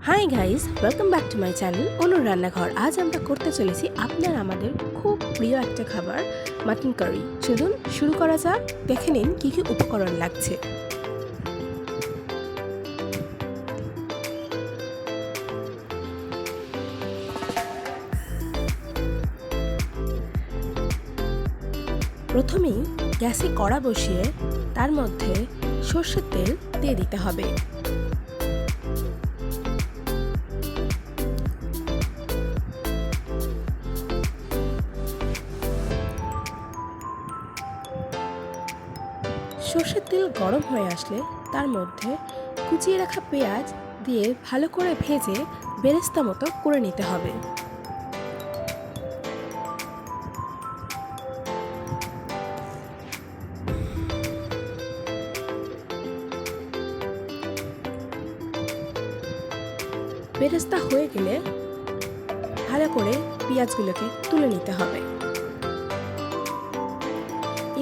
Hi guys, welcome back to my channel অনুর রান্নাঘর। আজ আমরা করতে চলেছি আপনার আমাদের খুব প্রিয় একটা খাবার, মাটন কারি। চলুন শুরু করা যাক। দেখে নিন কী কী উপকরণ লাগছে। প্রথমেই গ্যাসে কড়া বসিয়ে তার মধ্যে সর্ষের তেল দিয়ে দিতে হবে। সর্ষের তেল গরম হয়ে আসলে তার মধ্যে কুচিয়ে রাখা পেঁয়াজ দিয়ে ভালো করে ভেজে বেরেস্তা মতো করে নিতে হবে। বেরেস্তা হয়ে গেলে ভালো করে পেঁয়াজগুলোকে তুলে নিতে হবে।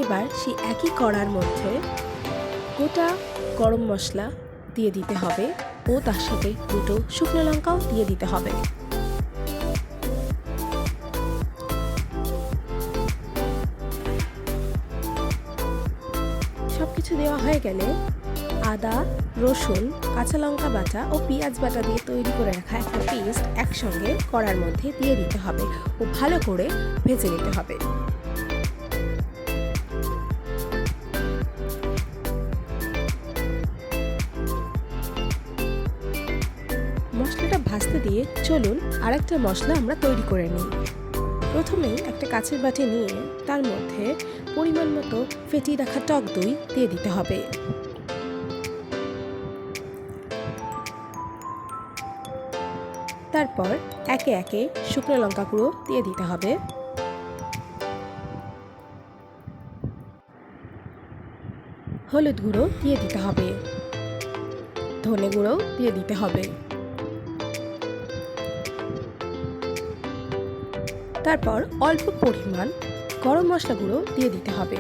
এবার সেই একই কড়ার মধ্যে গোটা গরম মশলা দিয়ে দিতে হবে ও তার সাথে দুটো শুকনো লঙ্কাও দিয়ে দিতে হবে। সবকিছু দেওয়া হয়ে গেলে আদা, রসুন, কাঁচা লঙ্কা বাটা ও পেঁয়াজ বাটা দিয়ে তৈরি করে রাখা একটা পেস্ট একসঙ্গে কড়ার মধ্যে দিয়ে দিতে হবে ও ভালো করে ভেজে নিতে হবে। মশলাটা ভাজতে দিয়ে চলুন আরেকটা মশলা আমরা তৈরি করে নিই। প্রথমেই একটা কাঁচের বাটি নিয়ে তার মধ্যে পরিমাণ মতো ফেটিয়ে রাখা টক দই দিয়ে দিতে হবে। তারপর একে একে শুকনো লঙ্কা গুঁড়ো দিয়ে দিতে হবে, হলুদ গুঁড়ো দিয়ে দিতে হবে, ধনে গুঁড়ো দিয়ে দিতে হবে। তারপর অল্প পরিমাণ গরম মশলা গুঁড়ো দিয়ে দিতে হবে।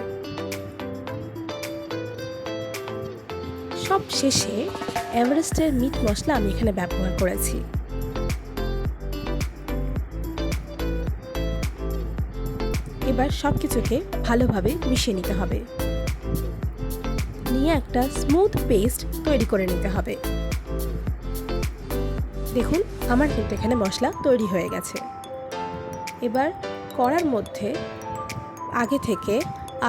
সব শেষে এভারেস্টের মিট মশলা আমি এখানে ব্যবহার করেছি। এবার সব কিছুকে ভালোভাবে মিশিয়ে নিতে হবে, নিয়ে একটা স্মুথ পেস্ট তৈরি করে নিতে হবে। দেখুন আমার কিন্তু এখানে মশলা তৈরি হয়ে গেছে। এবার কড়ার মধ্যে আগে থেকে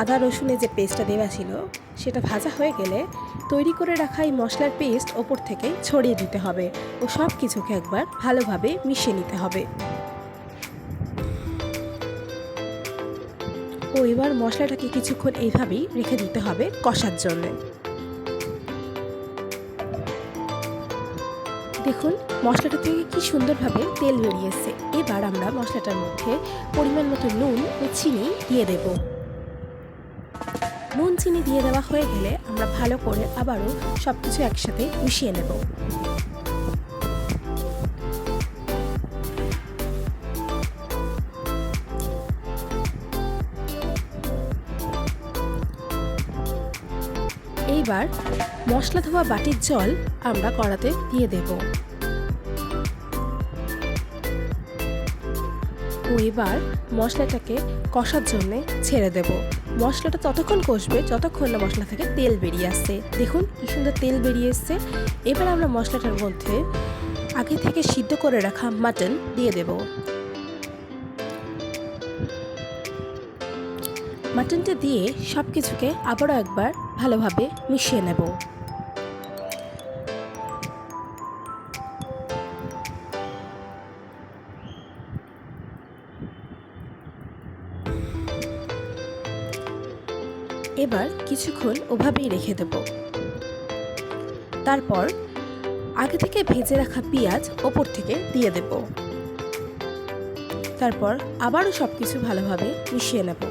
আদা রসুনের যে পেস্টটা দেওয়া ছিল সেটা ভাজা হয়ে গেলে তৈরি করে রাখা এই মশলার পেস্ট ওপর থেকে ছড়িয়ে দিতে হবে ও সব কিছুকে একবার ভালোভাবে মিশিয়ে নিতে হবে। ও এবার মশলাটাকে কিছুক্ষণ এইভাবেই রেখে দিতে হবে কষার জন্য। দেখুন মশলাটা থেকে কি সুন্দরভাবে তেল বেরিয়েছে। এবার আমরা মশলাটার মধ্যে পরিমাণ মতো নুন ও চিনি দিয়ে দেব। নুন চিনি দিয়ে দেওয়া হয়ে গেলে আমরা ভালো করে আবারও সবকিছু একসাথে মিশিয়ে নেব। এইবার মশলা ধোয়া বাটির জল আমরা কড়াতে দিয়ে দেব ও এবার মশলাটাকে কষার জন্য ছেড়ে দেব। মশলাটা ততক্ষণ কষবে যতক্ষণ না মশলা থেকে তেল বেরিয়ে আসছে। দেখুন কি সুন্দর তেল বেরিয়ে এসছে। এবার আমরা মশলাটার মধ্যে আগে থেকে সিদ্ধ করে রাখা মাটন দিয়ে দেব। মাটনটা দিয়ে সব কিছুকে আবারও একবার ভালোভাবে মিশিয়ে নেব। এবার কিছুক্ষণ ওভাবেই রেখে দেব। তারপর আগে থেকে ভেজে রাখা পেঁয়াজ ওপর থেকে দিয়ে দেব। তারপর আবারও সবকিছু ভালোভাবে মিশিয়ে নেব।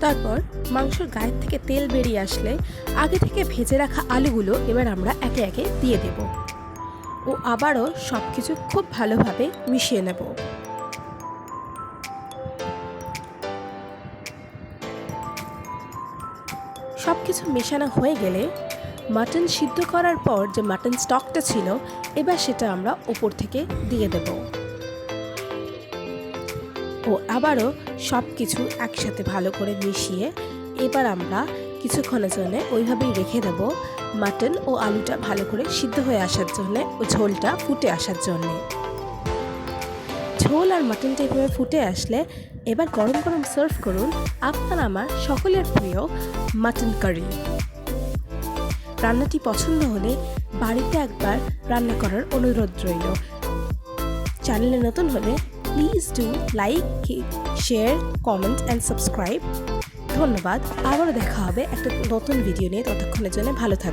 তারপর মাংসের গায়ের থেকে তেল বেরিয়ে আসলে আগে থেকে ভেজে রাখা আলুগুলো এবার আমরা একে একে দিয়ে দেব। ও আবারও সব কিছু খুব ভালোভাবে মিশিয়ে নেব। সব কিছু মেশানো হয়ে গেলে মাটন সিদ্ধ করার পর যে মাটন স্টকটা ছিল এবার সেটা আমরা ওপর থেকে দিয়ে দেব ও আবারও সব কিছু একসাথে ভালো করে মিশিয়ে এবার আমরা কিছুক্ষণের জন্য ওইভাবেই রেখে দেব মাটন ও আলুটা ভালো করে সিদ্ধ হয়ে আসার জন্য ও ঝোলটা ফুটে আসার জন্য। ঝোল আর মাটনটা এভাবে ফুটে আসলে এবার গরম গরম সার্ভ করুন আপনার আমার সকলের প্রিয় মাটন কারি। রান্নাটি পছন্দ হলে বাড়িতে একবার রান্না করার অনুরোধ রইল। চ্যানেলে নতুন হলে please do like, share, comment and subscribe. ধন্যবাদ। আবারও দেখা হবে একটা নতুন ভিডিও নিয়ে। ততক্ষণের জন্য ভালো থাকবেন।